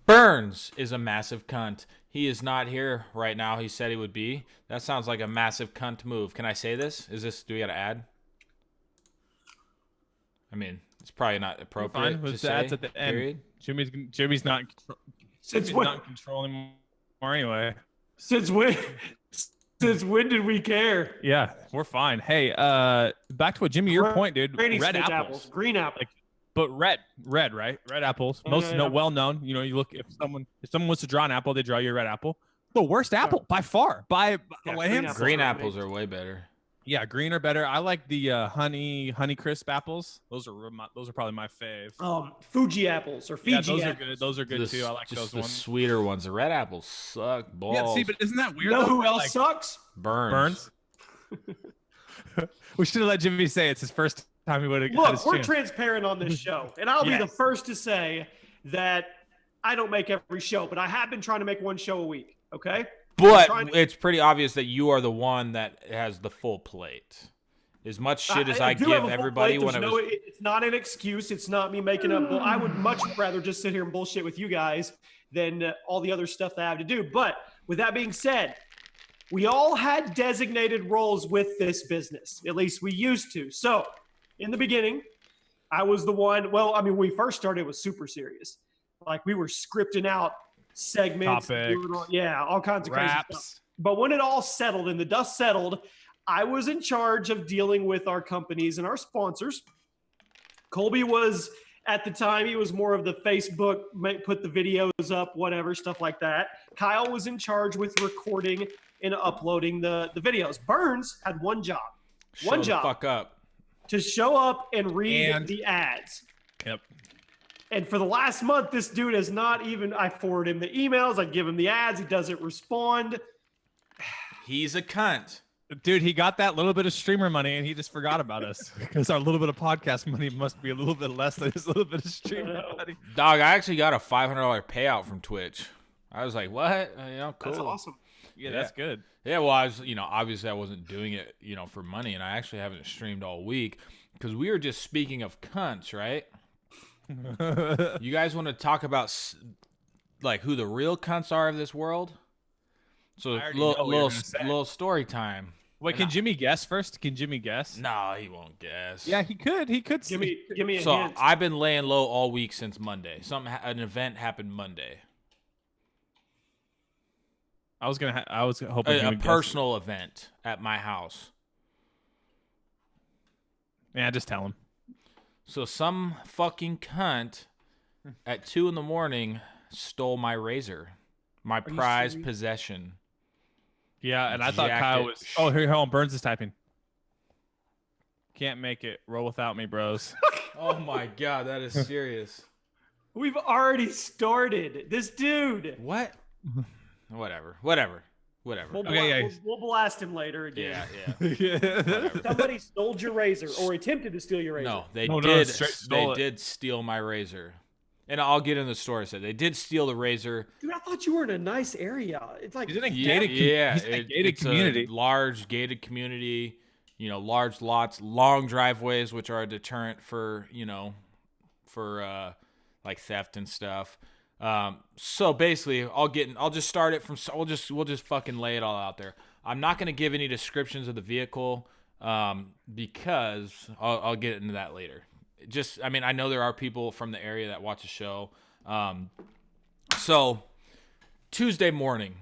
Burns is a massive cunt. He is not here right now. He said he would be. That sounds like a massive cunt move. Can I say this? Do we got to add? I mean, it's probably not appropriate to say. Ads at the end. Period. Jimmy's not. Since Jimmy's when? not controlling more anyway. Since when? Since when did we care? Yeah, we're fine. Hey, back to what Jimmy, your point, dude. Granny Red Smith apples. green apples. Like, but red, right? Red apples. Most well known. You know, you look if someone wants to draw an apple, they draw you a red apple. The worst apple by far. By green apples are way better. Yeah, green are better. I like the honey crisp apples. Those are probably my fave. Fuji apples or Fiji. Yeah, apples. Those are good too. I like those ones. The sweeter ones. The red apples suck balls. Yeah, see, but isn't that weird? You know who else sucks? Burns. We should have let Jimmy say it's his first time he would have. Look, we're transparent on this show, and I'll be the first to say that I don't make every show, but I have been trying to make one show a week. Okay. But it's pretty obvious that you are the one that has the full plate. As much shit as I give everybody it's not an excuse. It's not me making up. I would much rather just sit here and bullshit with you guys than all the other stuff that I have to do. But with that being said, we all had designated roles with this business. At least we used to. So in the beginning, I was the one. Well, I mean, when we first started, it was super serious. Like we were scripting out segments, all kinds of crazy stuff. But when it all settled and the dust settled, I was in charge of dealing with our companies and our sponsors. Colby was, at the time, he was more of the Facebook, put the videos up, whatever, stuff like that. Kyle was in charge with recording and uploading the videos. Burns had one job. Shut the fuck up. To show up and read the ads. Yep. And for the last month, this dude has not even, I forward him the emails, I give him the ads, he doesn't respond. He's a cunt. Dude, he got that little bit of streamer money and he just forgot about us because our little bit of podcast money must be a little bit less than his little bit of streamer money. Dog, I actually got a $500 payout from Twitch. I was like, what? Cool. That's awesome. Yeah, that's good. Yeah, well, I was, obviously I wasn't doing it, for money, and I actually haven't streamed all week because we were just speaking of cunts, right? You guys want to talk about like who the real cunts are of this world? So little story time. Wait, can Jimmy guess first? Can Jimmy guess? No, he won't guess. Yeah, he could. Give me a hint. So I've been laying low all week since Monday. An event happened Monday. I was hoping a personal event at my house. Yeah, just tell him. So some fucking cunt at 2 a.m. stole my razor, my prized possession. Yeah, and I thought Kyle was. Oh, here, hold on. Burns is typing. Can't make it. Roll without me, bros. Oh my god, that is serious. We've already started. This dude. What? Whatever. We'll blast him later again. Yeah. Somebody stole your razor or attempted to steal your razor. No, they did steal my razor. And I'll get in the story. So they did steal the razor. Dude, I thought you were in a nice area. It's like he's in a gated community. A large gated community. Large lots, long driveways, which are a deterrent for like theft and stuff. So basically, I'll just start it from. We'll just fucking lay it all out there. I'm not gonna give any descriptions of the vehicle, because I'll get into that later. I know there are people from the area that watch the show. So Tuesday morning,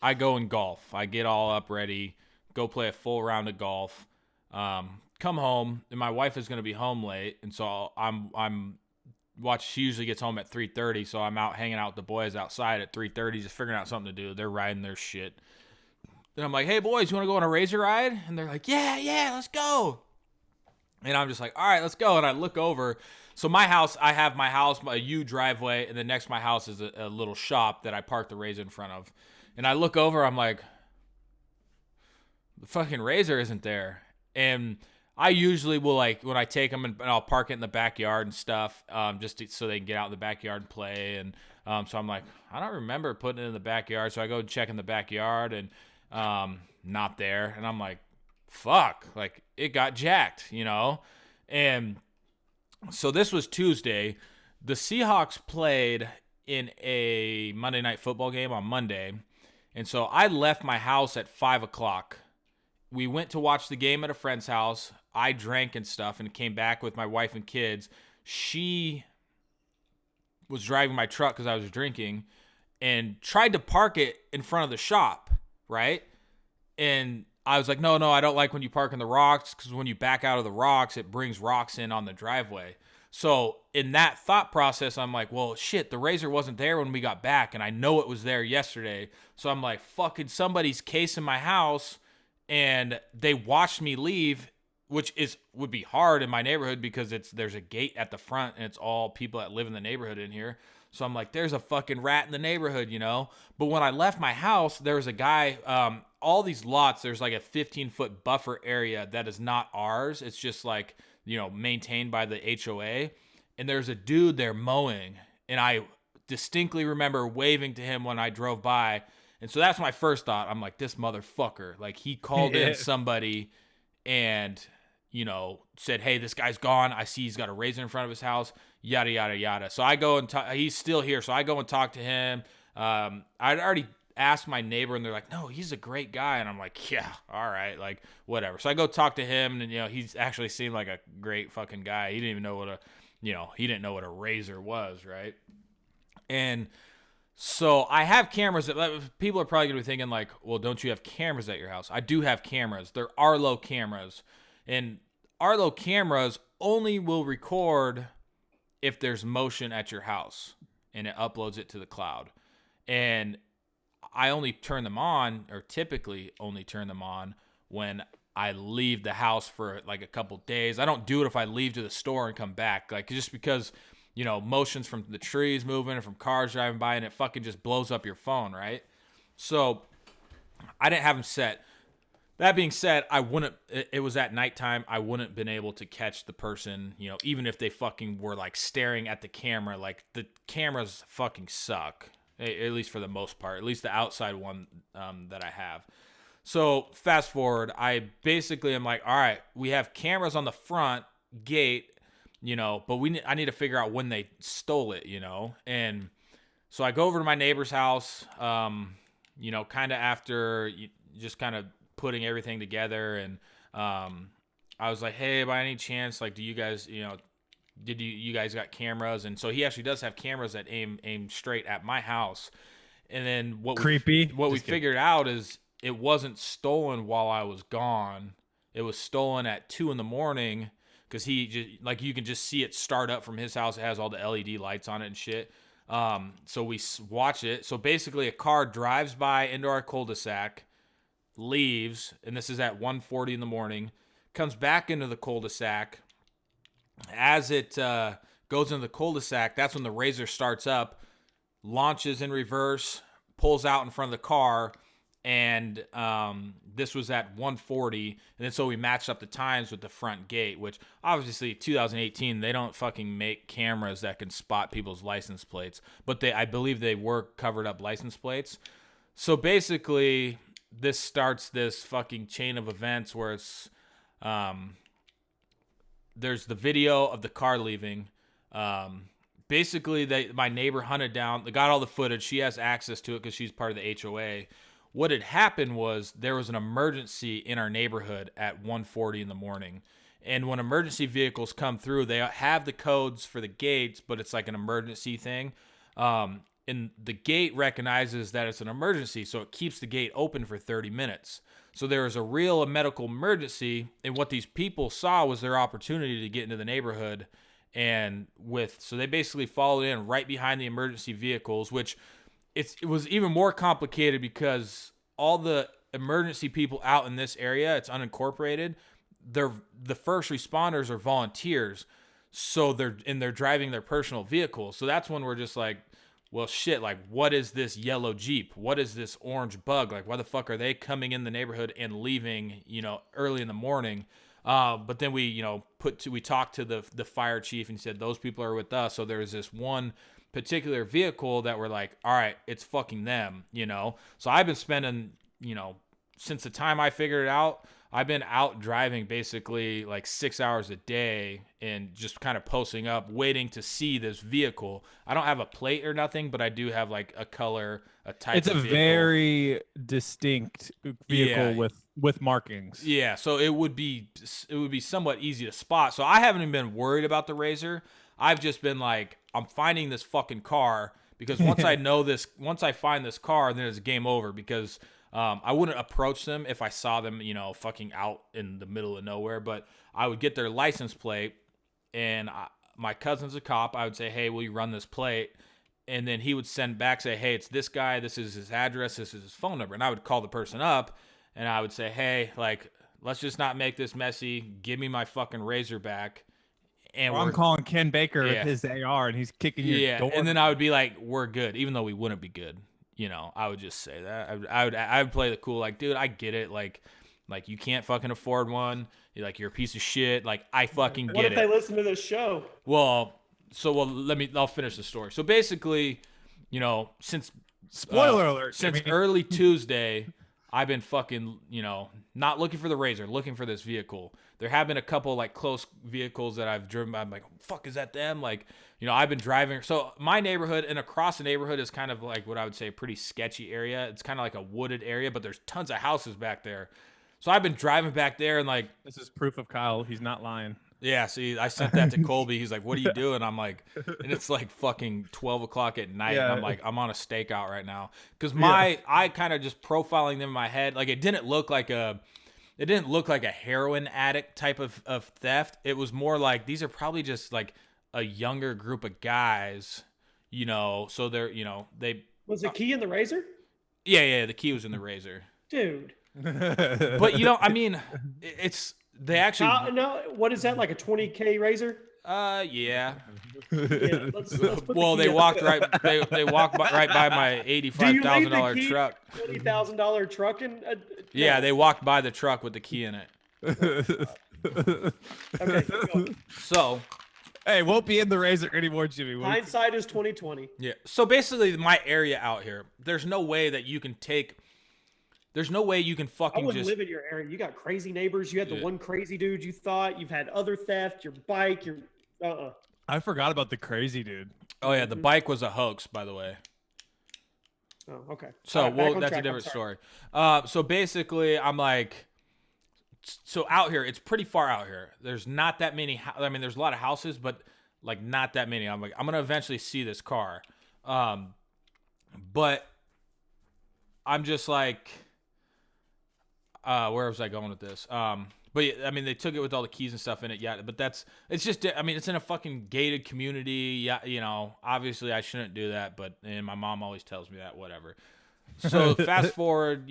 I go and golf. I get all up ready, go play a full round of golf. Come home, and my wife is gonna be home late, and so she usually gets home at 3:30, so I'm out hanging out with the boys outside at 3:30, just figuring out something to do. They're riding their shit. Then I'm like, hey, boys, you want to go on a razor ride? And they're like, yeah, let's go. And I'm just like, all right, let's go. And I look over. So I have my house, a U driveway, and then next to my house is a little shop that I parked the razor in front of. And I look over, I'm like, the fucking razor isn't there. And I usually will, like, when I take them and I'll park it in the backyard and stuff, so they can get out in the backyard and play. And so I'm like, I don't remember putting it in the backyard. So I go check in the backyard and not there. And I'm like, fuck, like it got jacked, And so this was Tuesday. The Seahawks played in a Monday Night Football game on Monday. And so I left my house at 5 o'clock. We went to watch the game at a friend's house. I drank and stuff and came back with my wife and kids. She was driving my truck because I was drinking and tried to park it in front of the shop, right? And I was like, no, I don't like when you park in the rocks because when you back out of the rocks, it brings rocks in on the driveway. So in that thought process, I'm like, well, shit, the Razor wasn't there when we got back, and I know it was there yesterday. So I'm like, fucking somebody's casing my house, and they watched me leave, which would be hard in my neighborhood because there's a gate at the front, and it's all people that live in the neighborhood in here. So I'm like, there's a fucking rat in the neighborhood, you know? But when I left my house, there was a guy, all these lots, there's like a 15-foot buffer area that is not ours. It's just like, you know, maintained by the HOA. And there's a dude there mowing. And I distinctly remember waving to him when I drove by. And so that's my first thought. I'm like, this motherfucker. Like, he called in somebody and, you know, said, hey, this guy's gone. I see he's got a Razor in front of his house, yada, yada, yada. So I go and he's still here. So I go and talk to him. I'd already asked my neighbor, and they're like, no, he's a great guy. And I'm like, yeah, all right, like, whatever. So I go talk to him, and, you know, he's actually seemed like a great fucking guy. He didn't even know he didn't know what a Razor was, right? And so I have cameras that people are probably going to be thinking like, well, don't you have cameras at your house? I do have cameras. They're Arlo cameras. And Arlo cameras only will record if there's motion at your house, and it uploads it to the cloud. And I only turn them on, or typically only turn them on, when I leave the house for like a couple days. I don't do it if I leave to the store and come back, like, just because, you know, motions from the trees moving and from cars driving by, and it fucking just blows up your phone, right? So I didn't have them set. That being said, it was at nighttime. I wouldn't been able to catch the person, you know, even if they fucking were like staring at the camera. Like, the cameras fucking suck, at least for the most part, at least the outside one that I have. So fast forward, I basically am like, all right, we have cameras on the front gate, you know, but I need to figure out when they stole it, you know. And so I go over to my neighbor's house, you know, kind of after just kind of putting everything together. And I was like, hey, by any chance, like, do you guys, you know, you guys got cameras? And so he actually does have cameras that aim straight at my house. And then what we figured out is it wasn't stolen while I was gone. It was stolen at 2 a.m. because he just, like, you can just see it start up from his house. It has all the LED lights on it and shit. So we watch it. So basically a car drives by into our cul-de-sac, leaves, and this is at 1:40 in the morning, comes back into the cul-de-sac. As it goes into the cul-de-sac, that's when the Razor starts up, launches in reverse, pulls out in front of the car, and this was at 1:40, and then so we matched up the times with the front gate, which obviously 2018, they don't fucking make cameras that can spot people's license plates, but I believe they were covered up license plates. So basically, this starts this fucking chain of events where it's there's the video of the car leaving. Basically, my neighbor hunted down, they got all the footage. She has access to it because she's part of the HOA. What had happened was there was an emergency in our neighborhood at 1:40 in the morning. And when emergency vehicles come through, they have the codes for the gates, but it's like an emergency thing. And the gate recognizes that it's an emergency, so it keeps the gate open for 30 minutes. So there was a real medical emergency, and what these people saw was their opportunity to get into the neighborhood. And so they basically followed in right behind the emergency vehicles, which it was even more complicated because all the emergency people out in this area, it's unincorporated, the first responders are volunteers, so they're driving their personal vehicles. So that's when we're just like, well, shit, like, what is this yellow Jeep? What is this orange bug? Like, why the fuck are they coming in the neighborhood and leaving, you know, early in the morning? But then we, you know, we talked to the fire chief and he said those people are with us. So there's this one particular vehicle that we're like, all right, it's fucking them, you know? So I've been spending, you know, since the time I figured it out, I've been out driving basically like 6 hours a day and just kind of posting up, waiting to see this vehicle. I don't have a plate or nothing, but I do have like a color, a type It's of a vehicle. very distinct vehicle Yeah. with markings. Yeah, so it would be somewhat easy to spot. So I haven't even been worried about the Razor. I've just been like, I'm finding this fucking car because once I find this car, then it's game over because I wouldn't approach them if I saw them, fucking out in the middle of nowhere. But I would get their license plate, and my cousin's a cop. I would say, hey, will you run this plate? And then he would send back, say, hey, it's this guy. This is his address. This is his phone number. And I would call the person up, and I would say, hey, like, let's just not make this messy. Give me my fucking Razor back. And I'm calling Ken Baker Yeah. with his AR, and he's kicking your door. And then I would be like, we're good, even though we wouldn't be good. I would just say that. I would play the cool, like, dude, I get it. Like you can't fucking afford one. You're a piece of shit. Like, I fucking What get if it. they listen to this show? Well, I'll finish the story. So basically, since Spoiler alert. since Jimmy. early Tuesday, I've been fucking, not looking for the Razor, looking for this vehicle. There have been a couple like close vehicles that I've driven by. I'm like, fuck, is that them? Like, I've been driving. So my neighborhood and across the neighborhood is kind of like what I would say a pretty sketchy area. It's kind of like a wooded area, but there's tons of houses back there. So I've been driving back there and like, This is proof of Kyle. He's not lying. yeah, see, I sent that to Colby. He's like, what are you doing? I'm like, and it's like fucking 12 o'clock at night. Yeah. And I'm like, I'm on a stakeout right now. Because I kind of just profiling them in my head. Like, it didn't look like a heroin addict type of theft. It was more like, these are probably just like a younger group of guys, so they're, they, Was the key in the Razor? yeah, the key was in the Razor. Dude. But, I mean, they actually, No, what is that, like a 20K Razor? yeah. Yeah, let's put the Well, key they in. walked right. They walked right by my Do you leave $85,000 the key truck. $20,000 truck in? Yeah, no. they walked by the truck with the key in it. Okay, keep going. So Hey, won't be in the Razor anymore, Jimmy. Hindsight is 2020. yeah. So basically, my area out here, there's no way that you can take. There's no way you can I fucking wouldn't just. live in your area. You got crazy neighbors. You had the Yeah. one crazy dude you thought. You've had other theft. Your bike. Your I forgot about the crazy dude. Oh yeah, the bike was a hoax, by the way. Oh, okay. So All right, back on that's track. a I'm different sorry. story. So basically, I'm like, so out here, it's pretty far out here. There's not that many. I mean, there's a lot of houses, but like not that many. I'm like, I'm gonna eventually see this car, but I'm just like, where was I going with this? But yeah, I mean, they took it with all the keys and stuff in it. Yeah, but it's just, I mean, it's in a fucking gated community. Yeah, obviously I shouldn't do that, but and my mom always tells me that, whatever. So fast forward,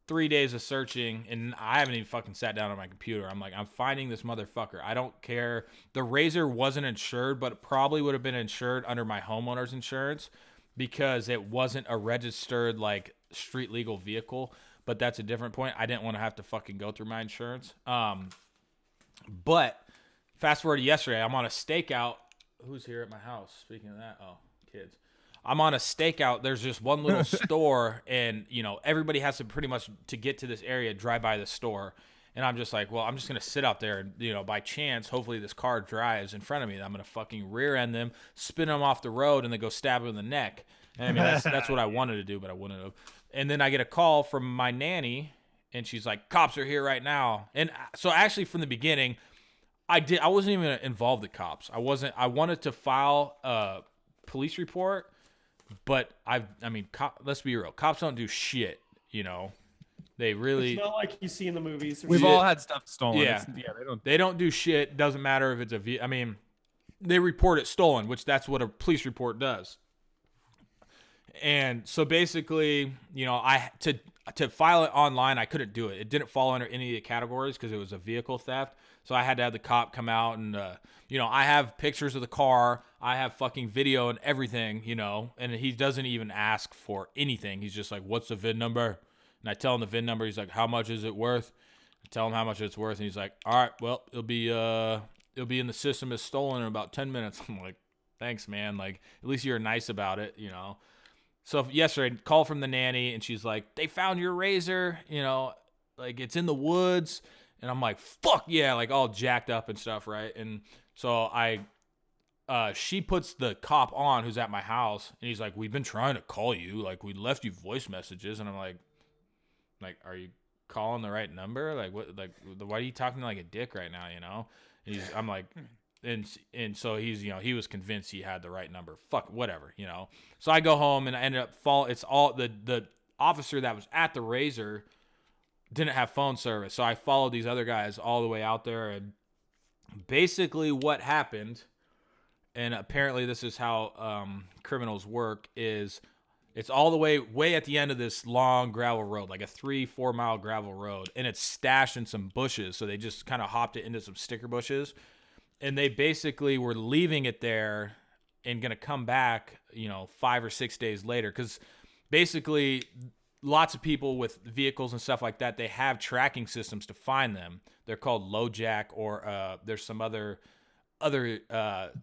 3 days of searching, and I haven't even fucking sat down on my computer. I'm like, I'm finding this motherfucker. I don't care. The Razor wasn't insured, but it probably would have been insured under my homeowner's insurance because it wasn't a registered, like, street legal vehicle. But that's a different point. I didn't want to have to fucking go through my insurance. But fast forward to yesterday, I'm on a stakeout. Who's here at my house? Speaking of that, oh, kids. I'm on a stakeout. There's just one little store, and everybody has to pretty much to get to this area drive by the store. And I'm just like, well, I'm just gonna sit out there, and by chance, hopefully this car drives in front of me. And I'm gonna fucking rear end them, spin them off the road, and then go stab them in the neck. And I mean, that's what I wanted to do, but I wouldn't have. And then I get a call from my nanny, and she's like, "Cops are here right now." And so actually, from the beginning, I wasn't even involved with cops. I wanted to file a police report, but let's be real. Cops don't do shit. They really. It's not like you see in the movies. We've all had stuff stolen. Yeah. They They don't do shit. Doesn't matter if it's I mean, they report it stolen, which that's what a police report does. And so basically, I to file it online, I couldn't do it. It didn't fall under any of the categories because it was a vehicle theft. So I had to have the cop come out and, I have pictures of the car. I have fucking video and everything, and he doesn't even ask for anything. He's just like, what's the VIN number? And I tell him the VIN number. He's like, how much is it worth? I tell him how much it's worth. And he's like, all right, well, it'll be in the system as stolen in about 10 minutes. I'm like, thanks, man. Like, at least you're nice about it, So yesterday, call from the nanny, and she's like, they found your Razor, like it's in the woods. And I'm like, fuck yeah, like all jacked up and stuff, right? And so she puts the cop on who's at my house, and he's like, we've been trying to call you, like we left you voice messages. And I'm like, are you calling the right number? Like what? Like why are you talking like a dick right now? You know? And I'm like, and so he's, you know, he was convinced he had the right number. Fuck whatever, you know. So I go home and I ended up It's all the officer that was at the Razor didn't have phone service, so I followed these other guys all the way out there. And basically what happened, and apparently this is how criminals work, is it's all the way at the end of this long gravel road, like a 3-4 mile gravel road, and it's stashed in some bushes. So they just kind of hopped it into some sticker bushes, and they basically were leaving it there and gonna come back, you know, 5 or 6 days later, because basically lots of people with vehicles and stuff like that, they have tracking systems to find them. They're called LoJack, or there's some other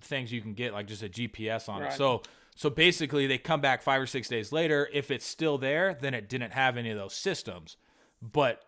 things you can get, like just a GPS on it. So basically they come back 5 or 6 days later. If it's still there, then it didn't have any of those systems. But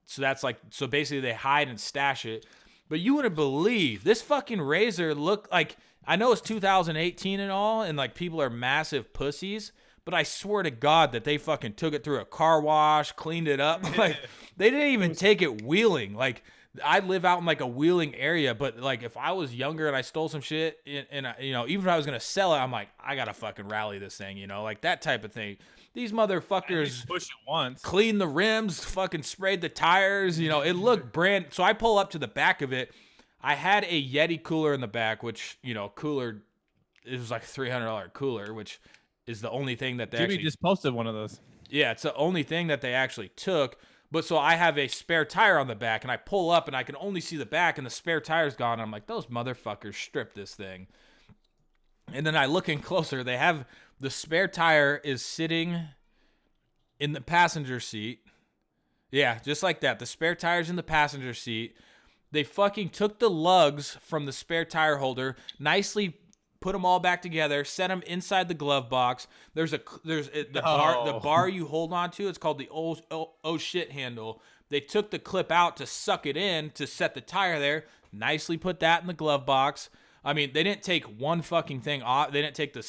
so basically they hide and stash it. But you wouldn't believe this fucking Razor looked like, I know it's 2018 and all, and like people are massive pussies, but I swear to God that they fucking took it through a car wash, cleaned it up. Like they didn't even take it wheeling. Like I live out in like a wheeling area, but like if I was younger and I stole some shit and you know, even if I was going to sell it, I'm like, I got to fucking rally this thing, you know, like that type of thing. These motherfuckers push it once, cleaned the rims, fucking sprayed the tires, you know, it looked so I pull up to the back of it. I had a Yeti cooler in the back, which, you know, it was like a $300 cooler, which is the only thing that Jimmy just posted one of those. Yeah, it's the only thing that they actually took. But so I have a spare tire on the back, and I pull up, and I can only see the back, and the spare tire's gone. I'm like, those motherfuckers stripped this thing. And then I look in closer. They have the spare tire is sitting in the passenger seat. Yeah, just like that. The spare tire's in the passenger seat. They fucking took the lugs from the spare tire holder, nicely put them all back together, set them inside the glove box. There's the bar you hold on to. It's called the oh shit handle. They took the clip out to suck it in to set the tire there. Nicely put that in the glove box. I mean, they didn't take one fucking thing off. They didn't take the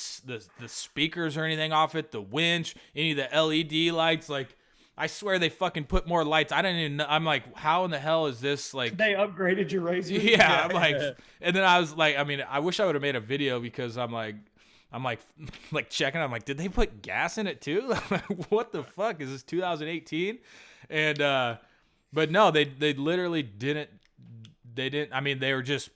speakers or anything off it, the winch, any of the LED lights. Like, I swear they fucking put more lights. I didn't even know. I'm like, how in the hell is this like? They upgraded your Razor. Yeah, I'm like, and then I was like, I mean, I wish I would have made a video because I'm like checking. I'm like, did they put gas in it too? What the fuck is this 2018? And but no, they literally didn't. They didn't. I mean, they were just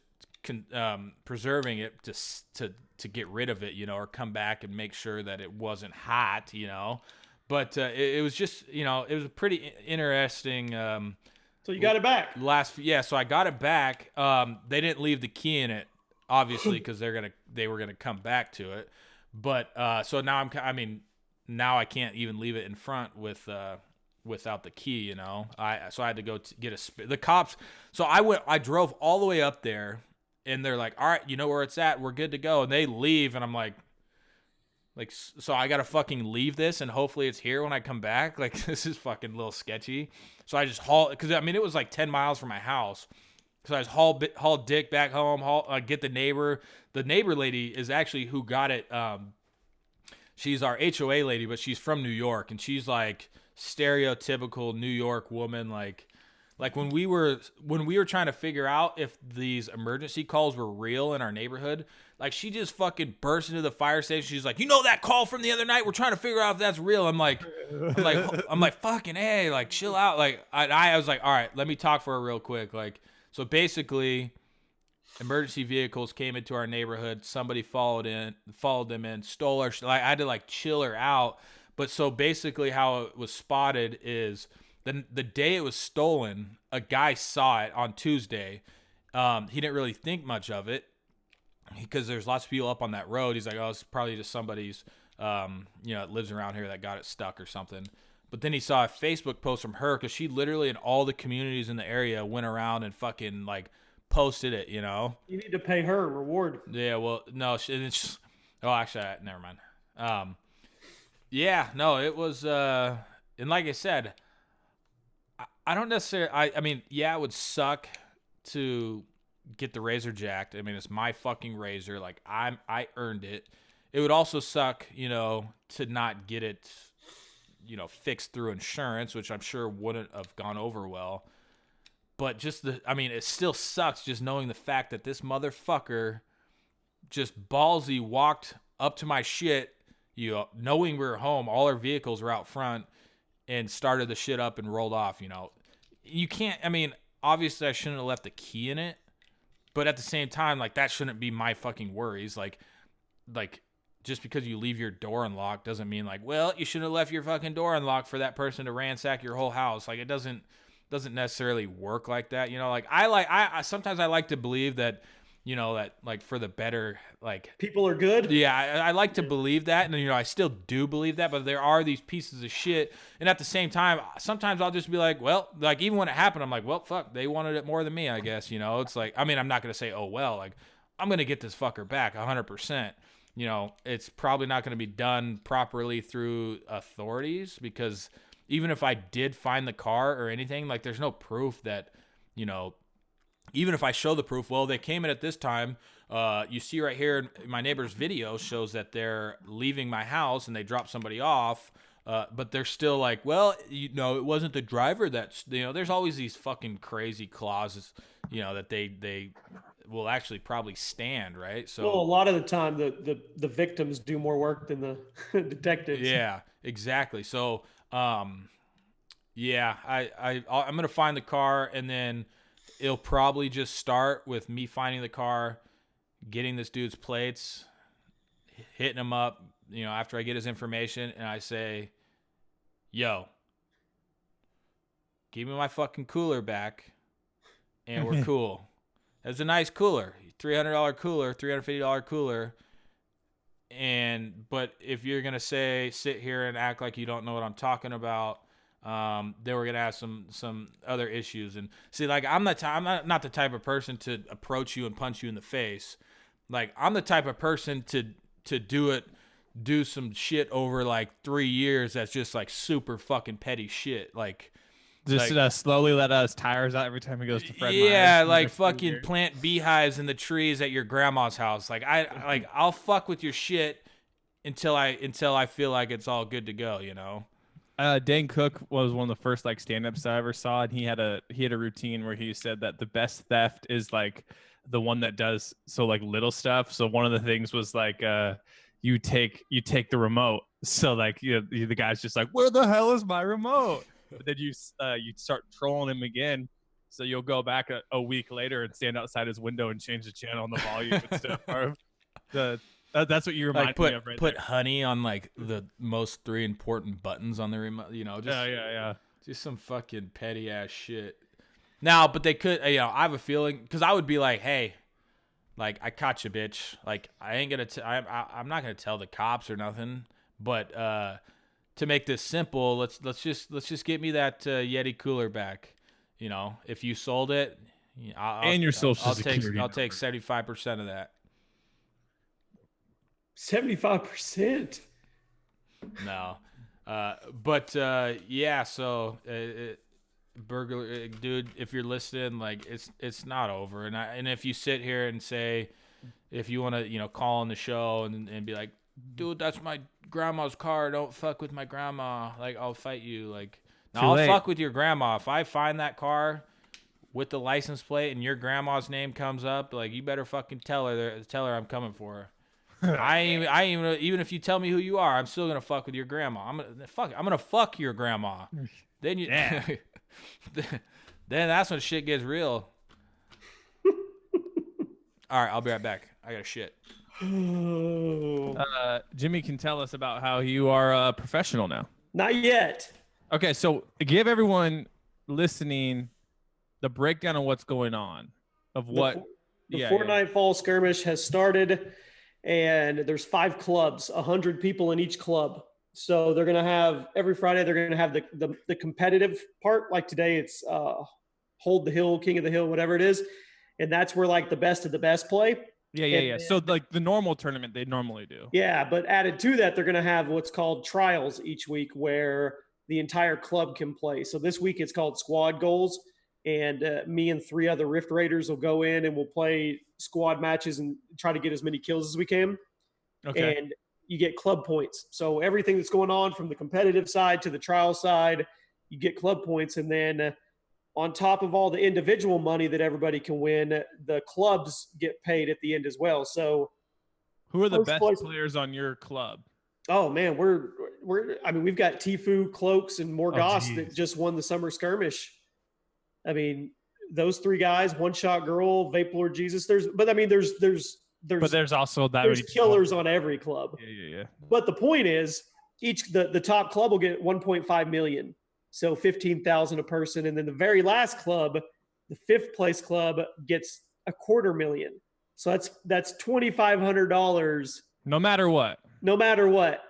preserving it to get rid of it, you know, or come back and make sure that it wasn't hot, you know. But it was just, you know, it was a pretty interesting. So you got it back. So I got it back. They didn't leave the key in it, obviously, because they were gonna come back to it. But so now now I can't even leave it in front without the key, you know. So I had to go get the cops. So I drove all the way up there, and they're like, all right, you know where it's at. We're good to go. And they leave, and I'm like, so I got to fucking leave this and hopefully it's here when I come back. Like, this is fucking a little sketchy. So I just because I mean, it was like 10 miles from my house. So I just haul Dick back home, get the neighbor. The neighbor lady is actually who got it. She's our HOA lady, but she's from New York, and she's like stereotypical New York woman. Like when we were trying to figure out if these emergency calls were real in our neighborhood, like she just fucking burst into the fire station. She's like, you know that call from the other night? We're trying to figure out if that's real. I'm like, fucking hey, like chill out. Like I was like, all right, let me talk for her real quick. Like, so basically, emergency vehicles came into our neighborhood. Somebody followed them in, stole her. Like I had to like chill her out. But so basically, how it was spotted is the day it was stolen, a guy saw it on Tuesday. He didn't really think much of it because there's lots of people up on that road. He's like, oh, it's probably just somebody's, that lives around here that got it stuck or something. But then he saw a Facebook post from her because she literally in all the communities in the area went around and fucking like posted it, you know? You need to pay her a reward. Yeah, well, no, actually, never mind. Yeah, no, it was, and like I said, I don't necessarily. I mean, yeah, it would suck to get the razor jacked. I mean, it's my fucking razor. Like I earned it. It would also suck, to not get it, fixed through insurance, which I'm sure wouldn't have gone over well. But it still sucks just knowing the fact that this motherfucker just ballsy walked up to my shit, knowing we were home, all our vehicles were out front, and started the shit up and rolled off. You can't. I mean, obviously I shouldn't have left the key in it, but at the same time, like, that shouldn't be my fucking worries. Like just because you leave your door unlocked doesn't mean, like, well, you shouldn't have left your fucking door unlocked for that person to ransack your whole house. Like, it doesn't necessarily work like that. Like, I sometimes I like to believe that, that, like, for the better, like, People are good. yeah, I like to believe that, and I still do believe that, but there are these pieces of shit, and at the same time, sometimes I'll just be like, well, like, even when it happened, I'm like, well, fuck, they wanted it more than me, I guess. It's like, I mean, I'm not gonna say, oh well, like, I'm gonna get this fucker back 100%. It's probably not gonna be done properly through authorities, because even if I did find the car or anything, like, there's no proof that, even if I show the proof, well, they came in at this time. You see right here, my neighbor's video shows that they're leaving my house and they dropped somebody off. But they're still like, well, it wasn't the driver that's, there's always these fucking crazy clauses, that they will actually probably stand, right? So, Well, a lot of the time, the victims do more work than the detectives. yeah, exactly. So, yeah, I'm gonna find the car, and then it'll probably just start with me finding the car, getting this dude's plates, hitting him up, after I get his information, and I say, yo, give me my fucking cooler back, and we're cool. It's a nice cooler, $300 cooler, $350 cooler. But if you're gonna sit here and act like you don't know what I'm talking about, then we're gonna have some other issues. And see, like, I'm not the type of person to approach you and punch you in the face. Like, I'm the type of person to do some shit over like 3 years that's just like super fucking petty shit. Like, Just slowly let us tires out every time he goes to Fred Meyer's. Yeah, like fucking plant beehives in the trees at your grandma's house. Like, I'll fuck with your shit until I feel like it's all good to go, Dane Cook was one of the first like stand-ups I ever saw, and he had a routine where he said that the best theft is like the one that does like little stuff. So one of the things was like you take the remote. So like the guy's just like, where the hell is my remote? But then you start trolling him again. So you'll go back a week later and stand outside his window and change the channel and the volume and stuff. That's what you remind me of right put there. honey on like the most 3 important buttons on the remote, just Yeah. just some fucking petty ass shit. Now, but they could, I have a feeling, because I would be like, hey, like, I caught you, bitch. Like, I ain't gonna, I'm not gonna tell the cops or nothing. But to make this simple, let's just get me that Yeti cooler back. If you sold it, And your social security I'll take 75% of that. 75%. No, but yeah. So, burglar dude, if you're listening, like, it's not over. And if you sit here and say, if you want to, call on the show and be like, dude, that's my grandma's car, don't fuck with my grandma, like, I'll fight you. Like, no, I'll fuck with your grandma. If I find that car with the license plate and your grandma's name comes up, like, you better fucking tell her I'm coming for her. I even if you tell me who you are, I'm still gonna fuck with your grandma. I'm gonna fuck your grandma. Then then that's when shit gets real. All right, I'll be right back. I got shit. Jimmy can tell us about how you are a professional now. Not yet. Okay, so give everyone listening the breakdown of what's going on, of what the Fortnite Fall Skirmish has started, and there's 5 clubs, 100 people in each club. So they're gonna have every Friday. They're gonna have the competitive part. Like today, it's Hold the Hill, King of the Hill, whatever it is, and that's where like the best of the best play. Yeah. So like the normal tournament they normally do. Yeah, but added to that, they're going to have what's called trials each week, where the entire club can play. So this week it's called Squad Goals, and me and 3 other Rift Raiders will go in and we'll play squad matches and try to get as many kills as we can. Okay. And you get club points. So everything that's going on from the competitive side to the trial side, you get club points. And then on top of all the individual money that everybody can win, the clubs get paid at the end as well. So who are the first best place- players on your club? Oh man, we've got Tifu, Cloaks, and Morgoth that just won the summer skirmish. I mean, those 3 guys, One Shot Girl, Vape Lord Jesus. There's also that there's many killers on every club. Yeah. But the point is, the top club will get 1.5 million, so 15,000 a person, and then the very last club, the 5th place club, gets $250,000. So that's $2,500 no matter what. no matter what.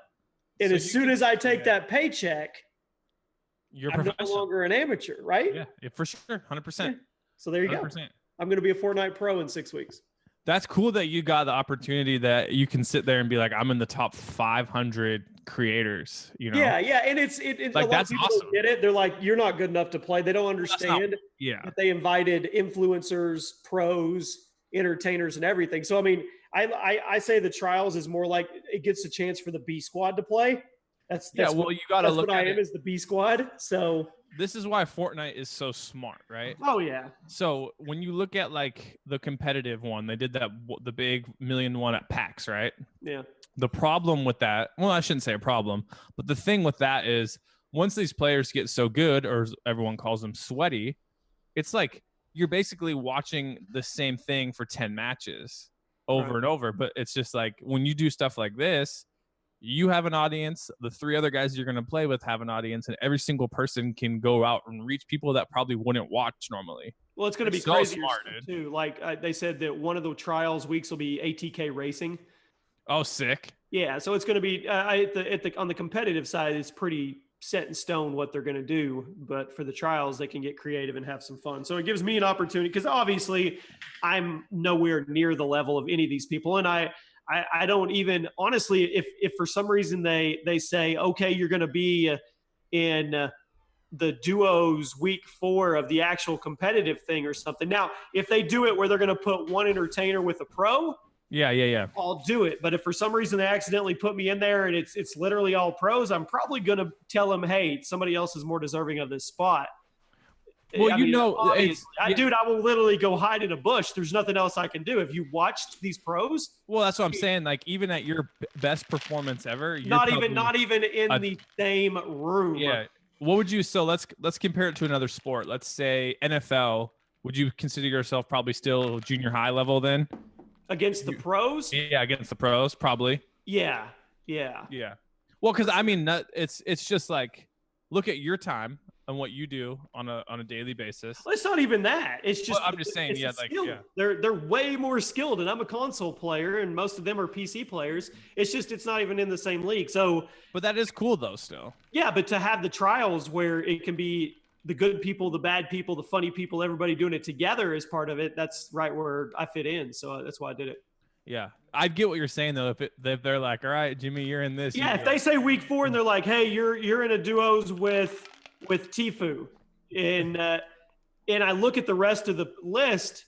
And So as soon as I take that paycheck, you're I'm no professional. longer an amateur, right? Yeah, for sure, 100%. So there you go. 100%. I'm going to be a Fortnite pro in 6 weeks. That's cool that you got the opportunity that you can sit there and be like, I'm in the top 500 creators. You know? Yeah, and it's Like, a lot that's of people awesome. don't get it. They're like, you're not good enough to play. They don't understand Yeah. that they invited influencers, pros, entertainers, and everything. So I mean, I say the trials is more like it gets a chance for the B squad to play. That's Well, you got to that's look what I at am it. is the B squad. So This is why Fortnite is so smart, right? oh yeah, So when you look at like the competitive one, they did the big million one at PAX, right? yeah, The problem with that, well, I shouldn't say a problem, but the thing with that is once these players get so good, or as everyone calls them sweaty, it's like you're basically watching the same thing for 10 matches over Right. and over. But it's just like when you do stuff like this, you have an audience, the 3 other guys you're going to play with have an audience, and every single person can go out and reach people that probably wouldn't watch normally. well, it's going to be It's so crazy smart, dude. too. Like they said that one of the trials weeks will be ATK racing. Oh, sick. Yeah, so it's going to be on the competitive side, it's pretty set in stone what they're going to do. But for the trials, they can get creative and have some fun. So it gives me an opportunity because obviously I'm nowhere near the level of any of these people, and I don't even honestly, if for some reason they say, okay, you're going to be in the duos week 4 of the actual competitive thing or something. Now, if they do it where they're going to put one entertainer with a pro, Yeah. I'll do it. But if for some reason they accidentally put me in there and it's literally all pros, I'm probably going to tell them, hey, somebody else is more deserving of this spot. Well, I you mean, know, obviously, yeah. dude, I will literally go hide in a bush. There's nothing else I can do. If you watched these pros, Well, that's what I'm saying. Like, even at your best performance ever, you're not probably- even in the same room. Yeah. What would you? So let's compare it to another sport. Let's say NFL. Would you consider yourself probably still junior high level then? Against the pros? Yeah, against the pros, probably. Yeah. Yeah. Well, because I mean, it's just like look at your time and what you do on a daily basis. Well, it's not even that. It's just Well, I'm just saying, it's yeah, the like, skill. yeah. They're way more skilled, and I'm a console player, and most of them are PC players. It's not even in the same league. So But that is cool though. Still. yeah, but to have the trials where it can be the good people, the bad people, the funny people, everybody doing it together as part of it, that's right where I fit in. So that's why I did it. Yeah, I get what you're saying though. If they're like, all right, Jimmy, you're in this. Yeah, if they say week 4 and they're like, hey, you're in a duos with Tifu, and I look at the rest of the list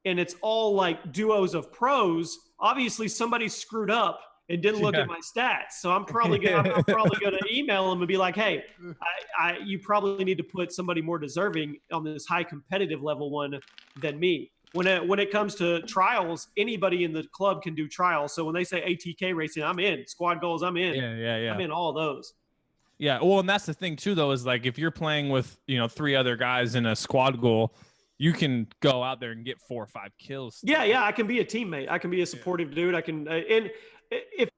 and it's all like duos of pros, obviously somebody screwed up and didn't look at my stats. So I'm probably gonna email them and be like, hey, you probably need to put somebody more deserving on this high competitive level one than me. When it comes to trials, anybody in the club can do trials. So when they say ATK racing, I'm in. Squad goals, I'm in. Yeah. I'm in all those. Yeah, well, and that's the thing too, though, is like if you're playing with 3 other guys in a squad goal, you can go out there and get 4 or 5 kills. Yeah, I can be a teammate. I can be a supportive dude. I can, and if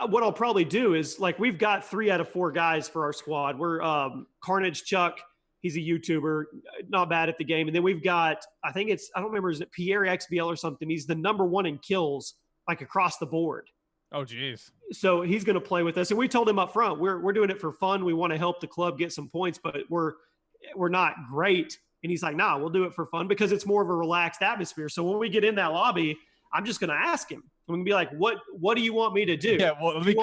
what I'll probably do is like we've got 3 out of 4 guys for our squad. We're Carnage Chuck. He's a YouTuber, not bad at the game, and then we've got I don't remember, is it Pierre XBL or something? He's the number 1 in kills like across the board. Oh, geez. So he's going to play with us, and we told him up front we're doing it for fun. We want to help the club get some points, but we're not great. And he's like, we'll do it for fun because it's more of a relaxed atmosphere. So when we get in that lobby, I'm just going to ask him. I'm gonna be like, what do you want me to do? Yeah, well, let me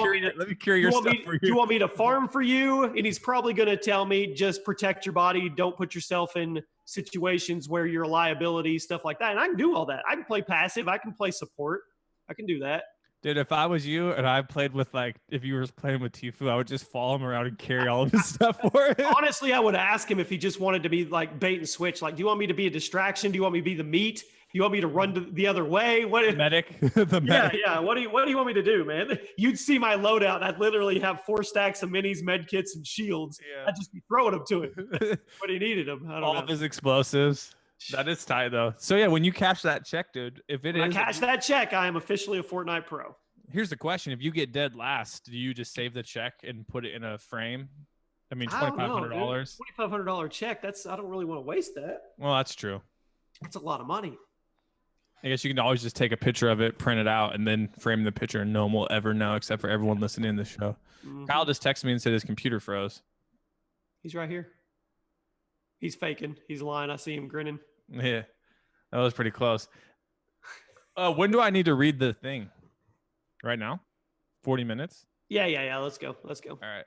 carry your stuff for you. Do you want me to farm for you? And he's probably gonna tell me, just protect your body, don't put yourself in situations where you're a liability, stuff like that. And I can do all that. I can play passive, I can play support, I can do that. Dude, if I was you and I played with if you were playing with Tfue, I would just follow him around and carry all of his stuff for him. Honestly, I would ask him if he just wanted to be like bait and switch. Like, do you want me to be a distraction? Do you want me to be the meat? Do you want me to run the other way? What? Medic, the medic. Yeah. What do you want me to do, man? You'd see my loadout. I'd literally have 4 stacks of minis, med kits, and shields. Yeah. I'd just be throwing them to him when he needed them. I don't All know. of his explosives. That is tight though. So yeah, when you cash that check, dude, When I cash that check, I am officially a Fortnite pro. Here's the question: if you get dead last, do you just save the check and put it in a frame? I mean, $2,500. $2,500 check. I don't really want to waste that. Well, that's true. That's a lot of money. I guess you can always just take a picture of it, print it out, and then frame the picture, and no one will ever know except for everyone listening to the show. Mhm. Kyle just texted me and said his computer froze. He's right here. He's faking. He's lying. I see him grinning. Yeah, that was pretty close. When do I need to read the thing? Right now? 40 minutes? Yeah. Let's go. All right.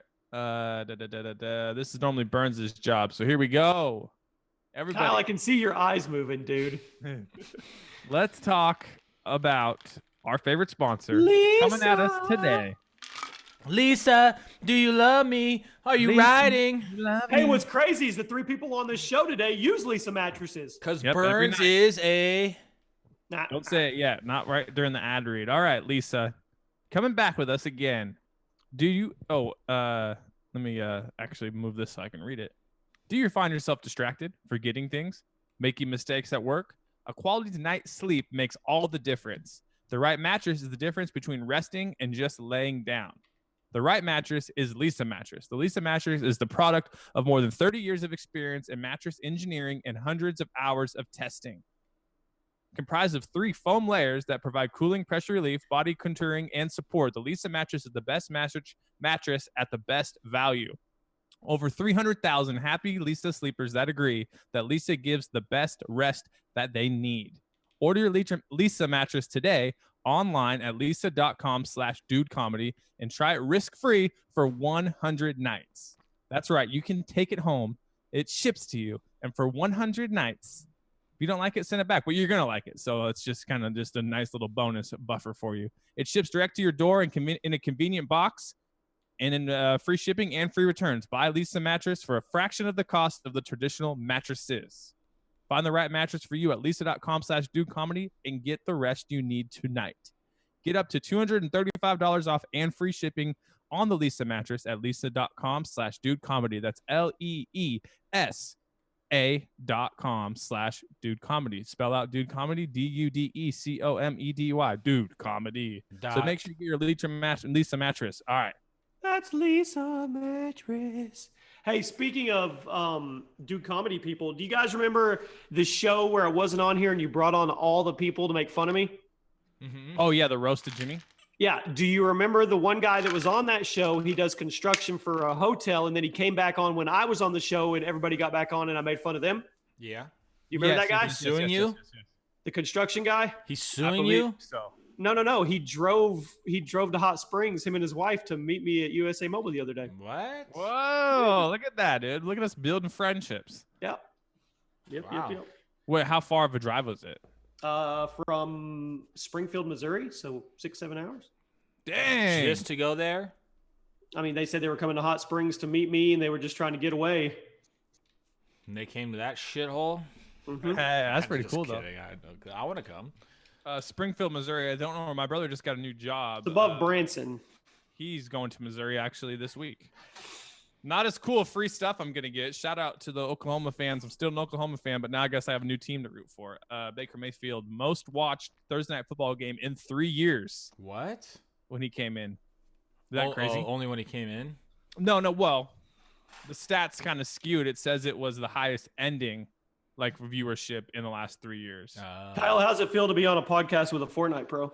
This is normally Burns' job, so here we go. Everybody, Kyle, I can see your eyes moving, dude. let's talk about our favorite sponsor Lisa! coming at us today. Lisa, do you love me? Are you Lisa, riding? Hey, what's crazy is the 3 people on this show today use Lisa mattresses. Because Yep, every Burns night. is a... Nah, Don't say it yet. Not right during the ad read. All right, Lisa, coming back with us again. Do you? Let me actually move this so I can read it. Do you find yourself distracted, forgetting things, making mistakes at work? A quality night's sleep makes all the difference. The right mattress is the difference between resting and just laying down. The right mattress is Lisa Mattress. The Lisa Mattress is the product of more than 30 years of experience in mattress engineering and hundreds of hours of testing. Comprised of 3 foam layers that provide cooling, pressure relief, body contouring, and support, the Lisa Mattress is the best mattress at the best value. Over 300,000 happy Lisa sleepers that agree that Lisa gives the best rest that they need. Order your Lisa mattress today online at lisa.com/dudecomedy and try it risk-free for 100 nights. That's right. You can take it home. It ships to you. And for 100 nights, if you don't like it, send it back. But you're going to like it. So it's just kind of just a nice little bonus buffer for you. It ships direct to your door in a convenient box and in free shipping and free returns. Buy Lisa Mattress for a fraction of the cost of the traditional mattresses. Find the right mattress for you at lisa.com/dudecomedy and get the rest you need tonight. Get up to $235 off and free shipping on the Lisa Mattress at lisa.com/dudecomedy. That's LEESA.com/dudecomedy. Spell out dude comedy, DUDECOMEDY, dude comedy. So make sure you get your Lisa Mattress. All right. That's Lisa Mattress. Hey, speaking of Dude Comedy people, do you guys remember the show where I wasn't on here and you brought on all the people to make fun of me? Mm-hmm. Oh, yeah, the roasted Jimmy. Yeah. Do you remember the one guy that was on that show? He does construction for a hotel, and then he came back on when I was on the show and everybody got back on and I made fun of them. Yeah. You remember that guy? He's suing you? The construction guy? He's I suing believe you? so. No. He drove to Hot Springs, him and his wife, to meet me at USA Mobile the other day. What? Whoa, look at that, dude. Look at us building friendships. Yep. Wow. Wait, how far of a drive was it? From Springfield, Missouri, so 6-7 hours. Dang. Just to go there? I mean, they said they were coming to Hot Springs to meet me, and they were just trying to get away. And they came to that shithole? Mhm. Hey, that's I'm pretty just cool, kidding. I want to come. though. Springfield, Missouri. I don't know. My brother just got a new job. It's above Branson. He's going to Missouri actually this week. Not as cool free stuff I'm going to get. Shout out to the Oklahoma fans. I'm still an Oklahoma fan, but now I guess I have a new team to root for. Baker Mayfield, most watched Thursday Night Football game in 3 years What? when he came in. Is that crazy? Only when he came in? No. Well, the stats kind of skewed. It says it was the highest ending like viewership in the last 3 years. Kyle, how's it feel to be on a podcast with a Fortnite pro?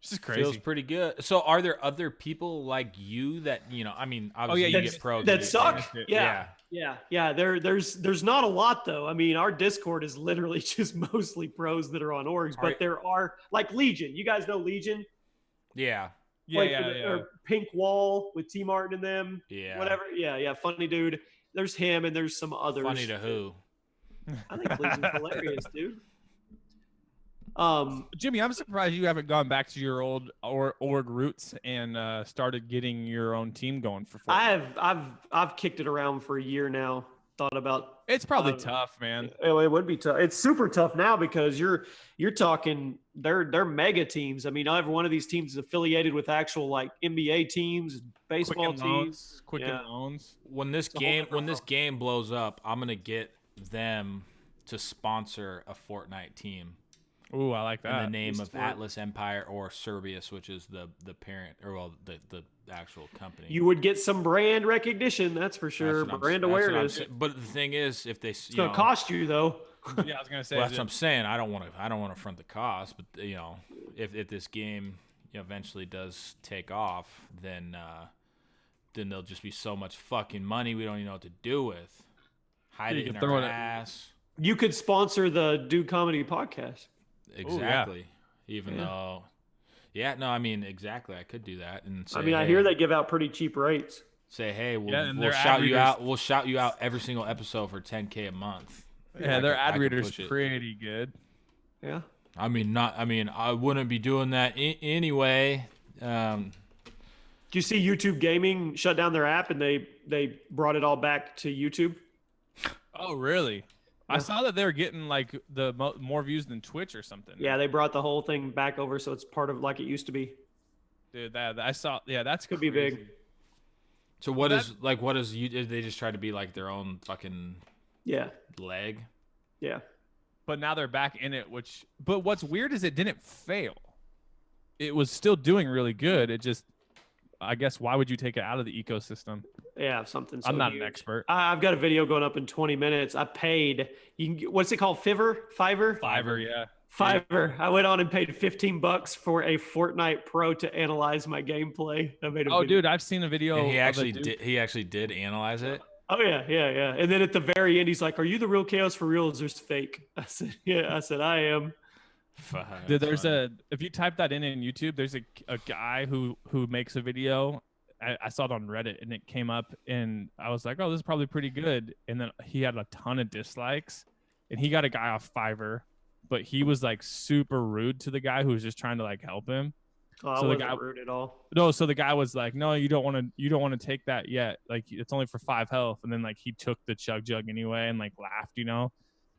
This is Feels crazy. pretty good. So, are there other people like you that I mean, obviously yeah, you get pro. that suck. Yeah. Yeah. There's not a lot though. I mean, our Discord is literally just mostly pros that are on orgs, Are- but there are like Legion. You guys know Legion? Yeah. Play for or Pink Wall with T Martin and them. Yeah. Whatever. Yeah. Funny dude. There's him and there's some others. Funny to who? I think Legion's hilarious, dude. Jimmy, I'm surprised you haven't gone back to your old org roots and started getting your own team going for Fortnite. I've kicked it around for a year now. Thought about It's probably tough, man. it would be tough. It's super tough now because you're talking they're mega teams. I mean, every one of these teams is affiliated with actual like NBA teams, baseball teams, Quicken Loans. When this game blows up, I'm gonna get them to sponsor a Fortnite team. Ooh, I like that. In the name of Atlas Empire or Cerberus, which is the parent, or well, the actual company. You would get some brand recognition, that's for sure. Brand awareness. But the thing is, if they, it's gonna cost you though. Yeah, I was gonna say. Well, that's what I'm saying. I don't want to front the cost, but if this game eventually does take off, then there'll just be so much fucking money we don't even know what to do with. Hide it in our ass. You could sponsor the Dude Comedy podcast. Exactly. Even though, I mean, exactly. I could do that and say, I hear they give out pretty cheap rates. Say, hey, we'll shout you out. We'll shout you out every single episode for $10K a month. Yeah, their ad reader's pretty good. Yeah. I wouldn't be doing that anyway. Do you see YouTube Gaming shut down their app and they brought it all back to YouTube? Oh, really? I saw that they were getting like the more views than Twitch or something. Yeah, they brought the whole thing back over, so it's part of like it used to be. Dude, that I saw. Yeah, that's could be big. So what is you? They just try to be like their own fucking leg. Yeah. But now they're back in it. But what's weird is it didn't fail. It was still doing really good. It just, I guess, why would you take it out of the ecosystem? Yeah, something. So I'm not huge. an expert. I've got a video going up in 20 minutes. I paid. What's it called? Fiverr? Fiverr, yeah. Fiverr. I went on and paid $15 for a Fortnite Pro to analyze my gameplay. I made a video. Dude, I've seen a video. And he actually did analyze it. Oh yeah. And then at the very end, he's like, "Are you the real Chaos for real? Or is this fake?" I said, "Yeah." I said, "I am." Dude, if you type that in YouTube, there's a guy who makes a video. I saw it on Reddit and it came up and I was like, oh, this is probably pretty good. And then he had a ton of dislikes and he got a guy off Fiverr, but he was like super rude to the guy who was just trying to like help him. Oh, so I wasn't rude at all. No, so the guy was like, no, you don't want to take that yet. Like it's only for 5 health. And then like he took the chug jug anyway and like laughed,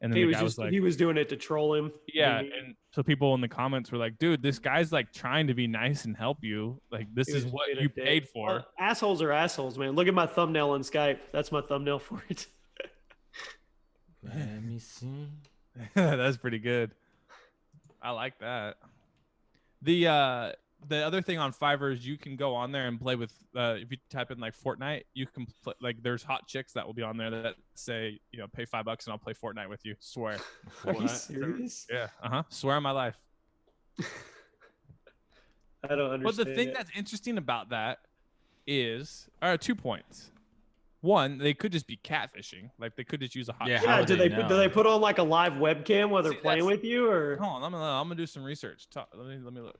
And then he was doing it to troll him. Yeah, and so people in the comments were like, "Dude, this guy's like trying to be nice and help you. Like this is what you paid for." Well, assholes are assholes, man. Look at my thumbnail on Skype. That's my thumbnail for it. Let me see. That's pretty good. I like that. The other thing on Fiverr is you can go on there and play with. If you type in like Fortnite, you can play, like there's hot chicks that will be on there that say pay $5 and I'll play Fortnite with you. Swear. Are you serious? Yeah. Swear on my life. I don't understand. But the thing that's interesting about that is 2 points. One, they could just be catfishing. Like they could just use a hot. Yeah. Do they put on like a live webcam while they're playing with you, or? Hold on, I'm gonna do some research. Let me look.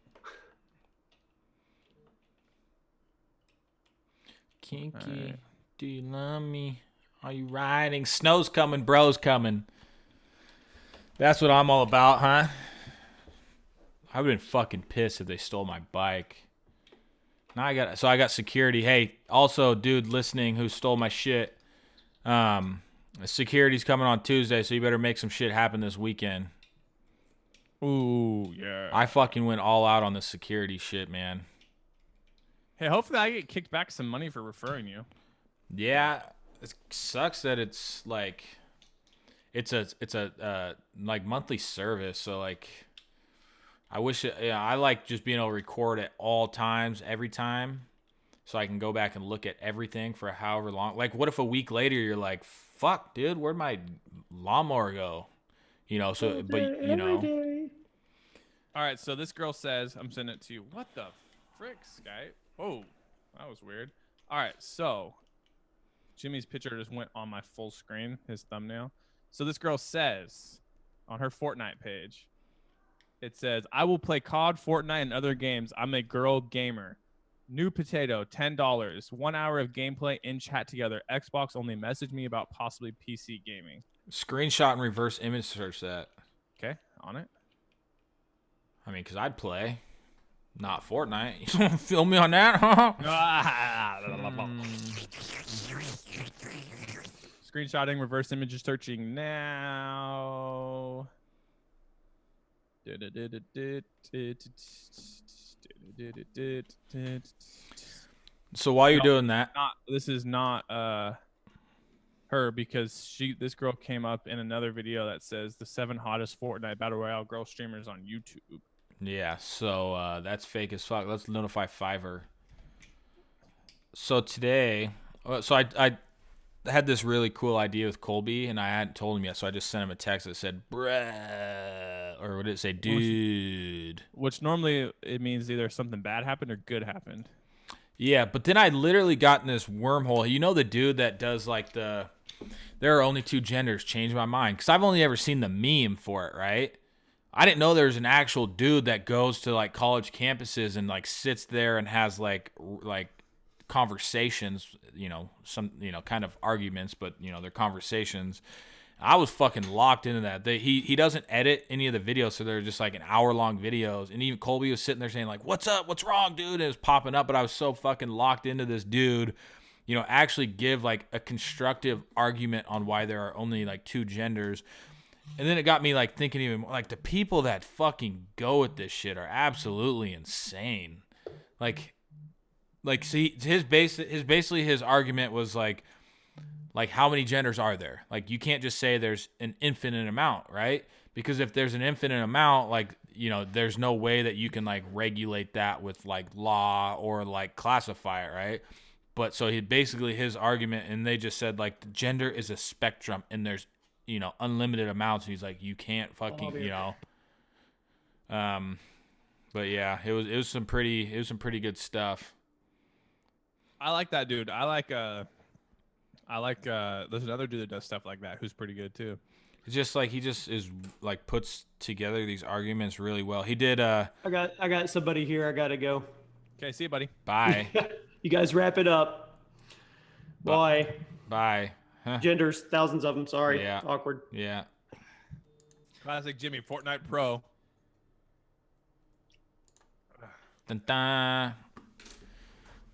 Kinky, right. Do you love me? Are you riding? Snow's coming, bro's coming. That's what I'm all about, huh? I would've been fucking pissed if they stole my bike. Now I got security. Hey, also, dude listening who stole my shit. Security's coming on Tuesday, so you better make some shit happen this weekend. Ooh, yeah. I fucking went all out on the security shit, man. Hey, hopefully I get kicked back some money for referring you. Yeah, it sucks that it's like it's a like monthly service, so like I wish I like just being able to record at all times every time so I can go back and look at everything for however long. Like what if a week later you're like, "Fuck, dude, where'd my lawnmower go?" All right, so this girl says, I'm sending it to you. What the frick, Skype? Oh, that was weird. All right, so Jimmy's picture just went on my full screen, his thumbnail. So this girl says on her Fortnite page, it says, I will play COD, Fortnite, and other games. I'm a girl gamer. New potato, $10. 1 hour of gameplay in chat together. Xbox only message me about possibly PC gaming. Screenshot and reverse image search that. Okay, on it. I mean, because I'd play. Not Fortnite. You don't feel me on that? Screenshotting, reverse image searching now. So while you're doing that, This is not her, because this girl came up in another video that says the 7 hottest Fortnite Battle Royale girl streamers on YouTube. yeah, so that's fake as fuck. Let's notify Fiverr. So today, so I had this really cool idea with Colby, and I hadn't told him yet, so I just sent him a text that said, bruh, or what did it say, dude? Which normally it means either something bad happened or good happened. Yeah, but then I literally got in this wormhole. You know the dude that does like there are only 2 genders, changed my mind. Because I've only ever seen the meme for it, right? I didn't know there's an actual dude that goes to like college campuses and like sits there and has like conversations, some, kind of arguments, but they're conversations. I was fucking locked into that. He doesn't edit any of the videos, so they're just like an hour-long videos. And even Colby was sitting there saying like, "What's up? What's wrong, dude?" And it was popping up, but I was so fucking locked into this dude, actually give like a constructive argument on why there are only like 2 genders. And then it got me like thinking even more, like the people that fucking go at this shit are absolutely insane. Like see, his argument was like how many genders are there? Like you can't just say there's an infinite amount, right? Because if there's an infinite amount, like, there's no way that you can like regulate that with like law or like classify it, right? But so his argument, and they just said like the gender is a spectrum and there's, unlimited amounts. And he's like, you can't fucking, but yeah, it was some pretty good stuff. I like that dude. I like there's another dude that does stuff like that who's pretty good too. It's just like he just is like puts together these arguments really well. He did I got somebody here. I gotta go. Okay, see you, buddy. Bye. You guys wrap it up. Bye. Bye. Huh. Genders, thousands of them. Sorry. Yeah. Awkward. Yeah. Classic Jimmy, Fortnite Pro. Dun, dun.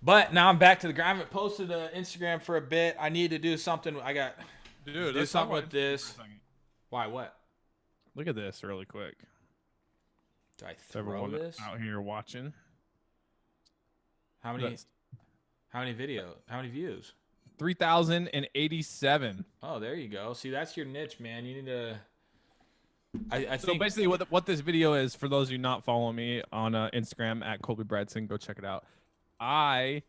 But now I'm back to the grind. I haven't posted to Instagram for a bit. I need to do something. I got Dude, do something with this. Why? What? Look at this really quick. Do I throw Everyone this? out here watching. How many video? How many views? 3,087. Oh, there you go. See, that's your niche, man. You need to. I So think basically, what this video is, for those of you not following me on Instagram at Colby Bradson, go check it out. I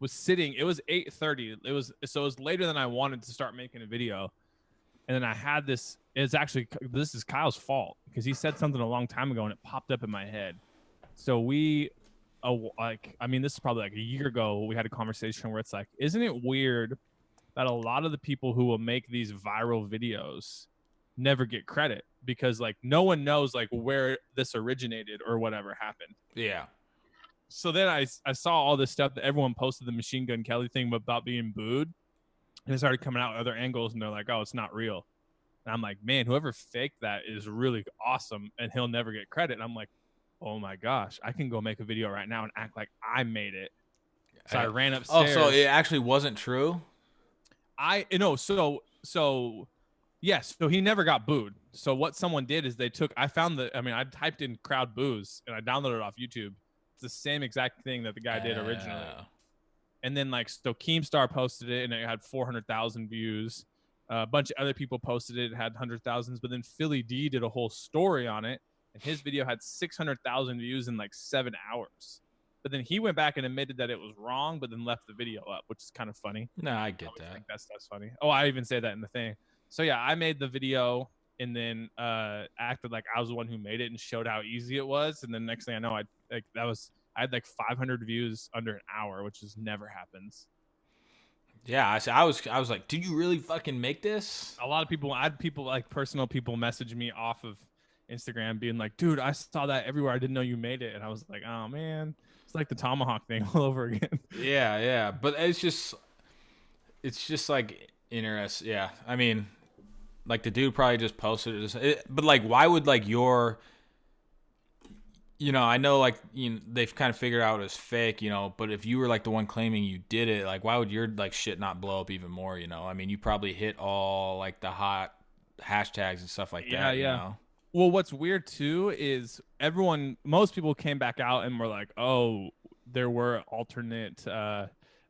was sitting. It was 8:30. It was later than I wanted to start making a video, and then I had this. This is Kyle's fault because he said something a long time ago and it popped up in my head. So this is probably like a year ago. We had a conversation where it's like, isn't it weird that a lot of the people who will make these viral videos never get credit because like no one knows like where this originated or whatever happened. Yeah. So then I saw all this stuff that everyone posted, the Machine Gun Kelly thing about being booed, and it started coming out with other angles, and they're like, "Oh, it's not real." And I'm like, "Man, whoever faked that is really awesome, and he'll never get credit." And I'm like, "Oh my gosh, I can go make a video right now and act like I made it." So I ran upstairs. Oh, so it actually wasn't true? Yes, so he never got booed. So what someone did is I typed in crowd boos and I downloaded it off YouTube. It's the same exact thing that the guy did originally. And then so Keemstar posted it and it had 400,000 views. A bunch of other people posted it, had 100,000s, but then Philly D did a whole story on it and his video had 600,000 views in like 7 hours. But then he went back and admitted that it was wrong, but then left the video up, which is kind of funny. No, I get that. I think that's funny. Oh, I even say that in the thing. So yeah, I made the video. and then acted like I was the one who made it and showed how easy it was. And then next thing I know, I had like 500 views under an hour, which just never happens. Yeah, I was like, did you really fucking make this? A lot of people, I had people like personal people message me off of Instagram being like, dude, I saw that everywhere. I didn't know you made it. And I was like, oh man, it's like the tomahawk thing all over again. Yeah. But it's just like interesting. Yeah. I mean, like the dude probably just posted it. But like, why would like your, I know like, they've kind of figured out it's fake, but if you were like the one claiming you did it, like why would your like shit not blow up even more, I mean, you probably hit all like the hot hashtags and stuff like that, Yeah. Well, what's weird too is most people came back out and were like, oh, there were alternate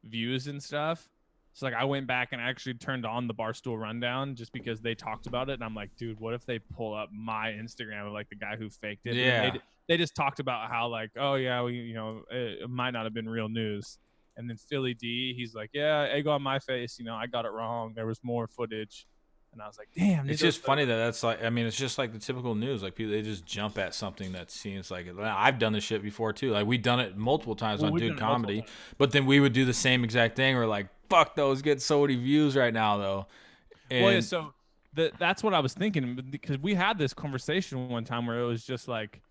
views and stuff. So like I went back and actually turned on the Barstool Rundown just because they talked about it. And I'm like, dude, what if they pull up my Instagram of like the guy who faked it? Yeah. They just talked about how like, oh yeah, it might not have been real news. And then Philly D, he's like, yeah, egg on my face. I got it wrong. There was more footage. And I was like, damn. It's just funny that's like, I mean, it's just like the typical news. Like people, they just jump at something that seems like it. I've done this shit before too. Like we've done it multiple times on Dude Comedy, but then we would do the same exact thing. We're like, fuck, those get so many views right now though. And well, yeah, so that's what I was thinking, because we had this conversation one time where it was just like,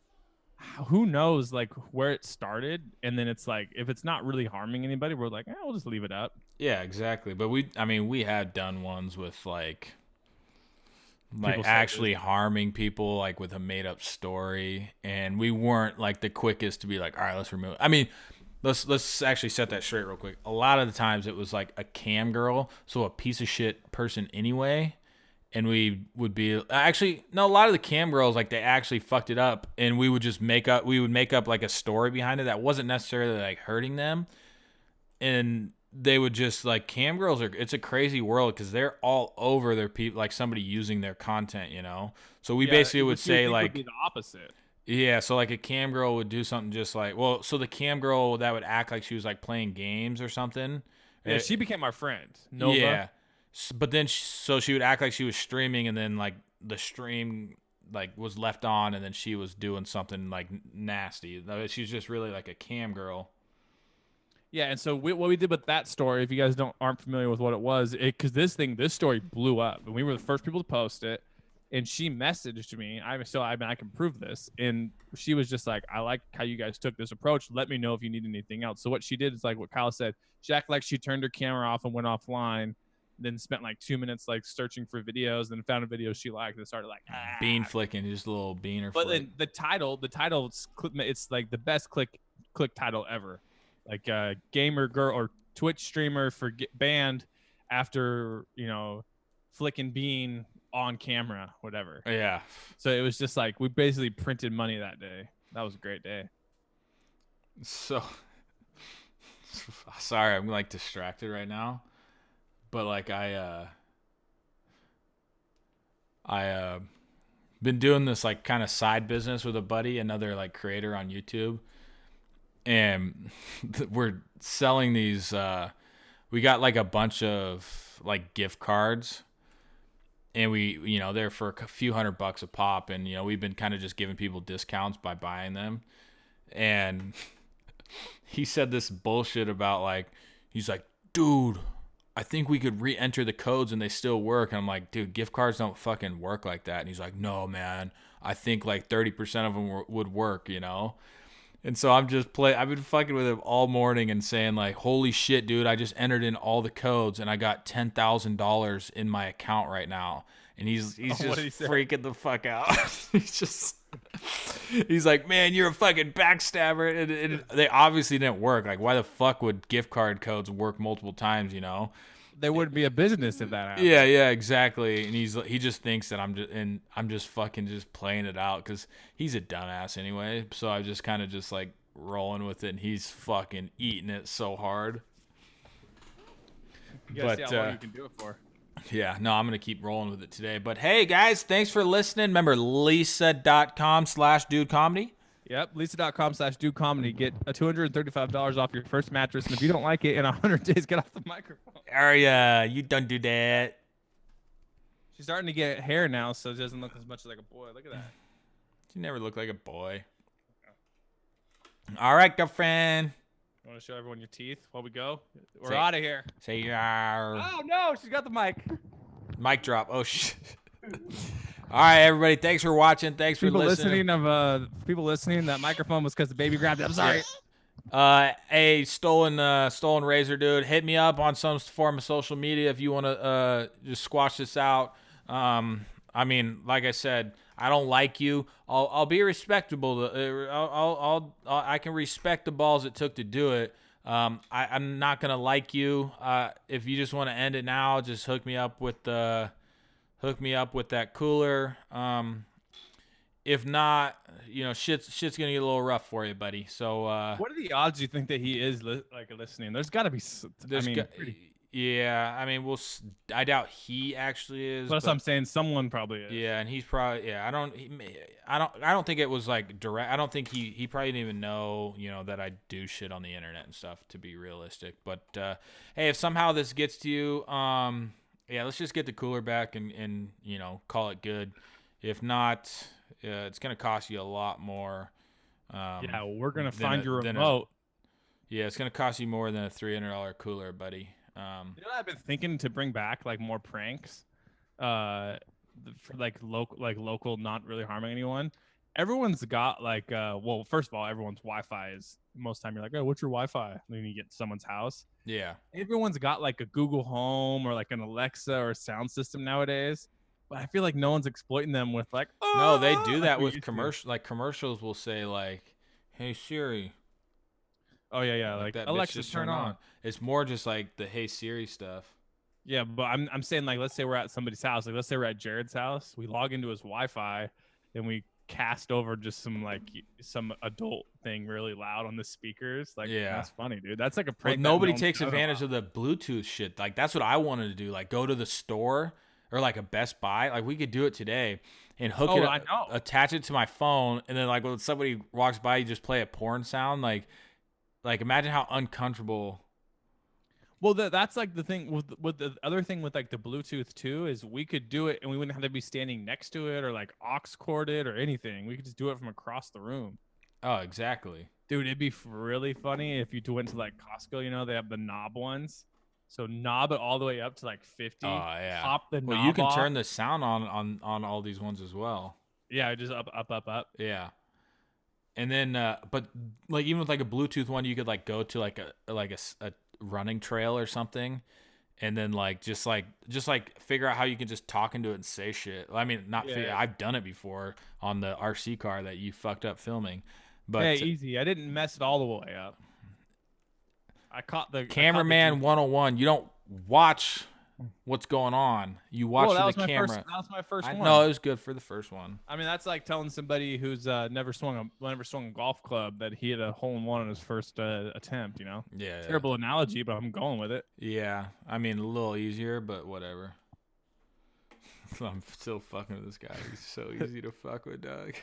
who knows like where it started, and then it's like if it's not really harming anybody, we're like, we'll just leave it up. Yeah, exactly. But we had done ones with like actually harming people, like with a made up story, and we weren't like the quickest to be like, all right, let's remove it. I mean, let's actually set that straight real quick. A lot of the times it was like a cam girl, so a piece of shit person anyway. And we would be a lot of the cam girls, like they actually fucked it up, and we would just make up like a story behind it that wasn't necessarily like hurting them. And they would just like, cam girls it's a crazy world because they're all over their people, like somebody using their content, So we basically would say like, would be the opposite. Yeah, so like a cam girl would do something just like, so the cam girl that would act like she was like playing games or something. Yeah, she became our friend. Nova. Yeah. But then she would act like she was streaming, and then like the stream like was left on, and then she was doing something like nasty. She's just really like a cam girl. Yeah, and so what we did with that story, if you guys aren't familiar with what it was, because this story blew up, and we were the first people to post it. And she messaged me. I can prove this. And she was just like, I like how you guys took this approach. Let me know if you need anything else. So what she did is like what Kyle said. She acted like she turned her camera off and went offline. Then spent like 2 minutes like searching for videos, then found a video she liked and started like bean flicking, just a little beaner. But then the title, it's like the best click title ever. Like gamer girl or Twitch streamer banned after flicking bean on camera, whatever. Yeah. So it was just like we basically printed money that day. That was a great day. So sorry, I'm like distracted right now. But like I been doing this like kind of side business with a buddy, another like creator on YouTube, and we're selling these. We got like a bunch of like gift cards, and we they're for a few $100 a pop, and we've been kind of just giving people discounts by buying them. And he said this bullshit about like, he's like, dude, I think we could re-enter the codes and they still work. And I'm like, dude, gift cards don't fucking work like that. And he's like, no, man, I think like 30% of them would work, And so I've been fucking with him all morning and saying like, holy shit, dude, I just entered in all the codes and I got $10,000 in my account right now. And he's just freaking the fuck out. He's like, man, you're a fucking backstabber. And they obviously didn't work. Like, why the fuck would gift card codes work multiple times, There wouldn't be a business if that happened. Yeah, exactly. And he just thinks that I'm just fucking just playing it out because he's a dumbass anyway. So I just kind of just like rolling with it, and he's fucking eating it so hard. You gotta see how long you can do it for. Yeah, no, I'm going to keep rolling with it today. But hey, guys, thanks for listening. Remember, lisa.com/dudecomedy. Yep, lisa.com/dudecomedy. Get a $235 off your first mattress. And if you don't like it in 100 days, get off the microphone. Aria, you don't do that. She's starting to get hair now, so it doesn't look as much like a boy. Look at that. She never looked like a boy. All right, girlfriend. You want to show everyone your teeth while we go? We're Say- out of here. Say your Oh no, she's got the mic. mic drop. Oh shit. All right, everybody. Thanks for watching. Thanks for listening. People listening. That microphone was because the baby grabbed it. I'm sorry. Hey, stolen razor dude, hit me up on some form of social media if you want to just squash this out. I mean, like I said, I don't like you. I'll be respectable. I can respect the balls it took to do it. I'm not gonna like you. If you just want to end it now, just hook me up with that cooler. If not, shit's gonna get a little rough for you, buddy. So, What are the odds you think that he is listening? There's got to be. yeah. I mean, I doubt he actually is. Plus, I'm saying someone probably is. Yeah, and he's probably I don't think it was like direct. I don't think he probably didn't even know that I do shit on the internet and stuff, to be realistic. But hey, if somehow this gets to you, yeah, let's just get the cooler back and call it good. If not, it's gonna cost you a lot more. Yeah, we're gonna find your remote. Yeah, it's gonna cost you more than a $300 cooler, buddy. You know what I've been thinking to bring back, like, more pranks, for local, not really harming anyone. Everyone's got well, first of all, everyone's Wi-Fi is most of the time you're like, oh, what's your Wi-Fi? And then you get to someone's house. Yeah. Everyone's got like a Google Home or like an Alexa or a sound system nowadays. But I feel like no one's exploiting them with like, oh, no, they do that with commercial. Like commercials will say like, "Hey Siri." Oh yeah, like that Alexa, just turn on. It's more just like the "Hey Siri" stuff. Yeah, but I'm saying, like, let's say we're at somebody's house. Like, let's say we're at Jared's house. We log into his Wi-Fi, and we cast over just some adult thing really loud on the speakers. Like, yeah, that's funny, dude. That's like a prank. Well, nobody takes advantage of the Bluetooth shit. Like, that's what I wanted to do. Like, go to the store or like a Best Buy. Like, we could do it today and hook it up, attach it to my phone, and then like when somebody walks by, you just play a porn sound. Like imagine how uncomfortable. Well, that's like the thing with the other thing with like the Bluetooth too is we could do it and we wouldn't have to be standing next to it or like aux cord it or anything. We could just do it from across the room. Oh, exactly. Dude, it'd be really funny if you went to like Costco. They have the knob ones. So knob it all the way up to like 50. Oh yeah. Pop the knob. Well, you can off. turn the sound on all these ones as well. Yeah, just up. Yeah. And then, but like even with like a Bluetooth one, you could like go to like a running trail or something, and then just figure out how you can just talk into it and say shit. I mean, I've done it before on the RC car that you fucked up filming, but hey, easy. I didn't mess it all the way up. I caught the cameraman 101. You don't watch what's going on. You watch the camera. That was my first one. No, it was good for the first one. I mean, that's like telling somebody who's never swung a golf club that he had a hole in one on his first attempt. Yeah. Terrible analogy, but I'm going with it. Yeah, I mean a little easier, but whatever. I'm still fucking with this guy. He's so easy to fuck with, dog.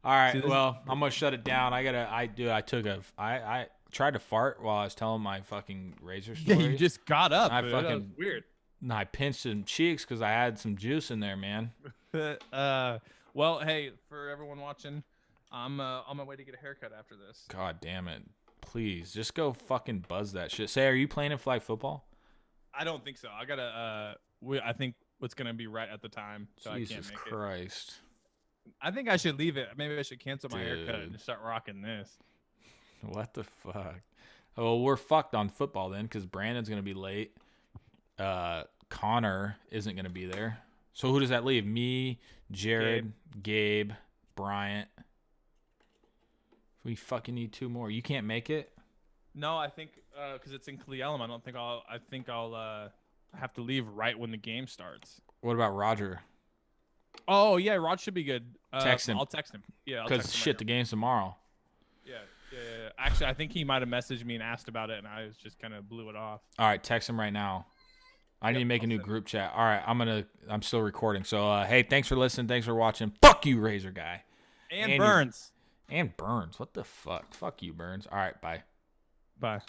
All right, well, I'm gonna shut it down. I tried to fart while I was telling my fucking razor story. Yeah, you just got up. That was weird. And I pinched some cheeks because I had some juice in there, man. Well, hey, for everyone watching, I'm on my way to get a haircut after this. God damn it. Please, just go fucking buzz that shit. Say, are you playing in flag football? I don't think so. I gotta, I think what's gonna be right at the time, so Jesus I can't make Christ. it. I think I should leave it. Maybe I should cancel my haircut and start rocking this. What the fuck? Well, we're fucked on football then because Brandon's going to be late. Connor isn't going to be there. So who does that leave? Me, Jared, Gabe, Bryant. We fucking need two more. You can't make it? No, I think because it's in Cle Elum, I think I'll have to leave right when the game starts. What about Roger? Oh, yeah, Rod should be good. Text him. I'll text him. Yeah, because shit, the game's tomorrow. Yeah. Actually, I think he might have messaged me and asked about it, and I was just kind of blew it off. All right, text him right now. I need to make a new group chat. All right, I'm still recording. So, hey, thanks for listening. Thanks for watching. Fuck you, Razor Guy. And Burns. And Burns. What the fuck? Fuck you, Burns. All right, bye. Bye.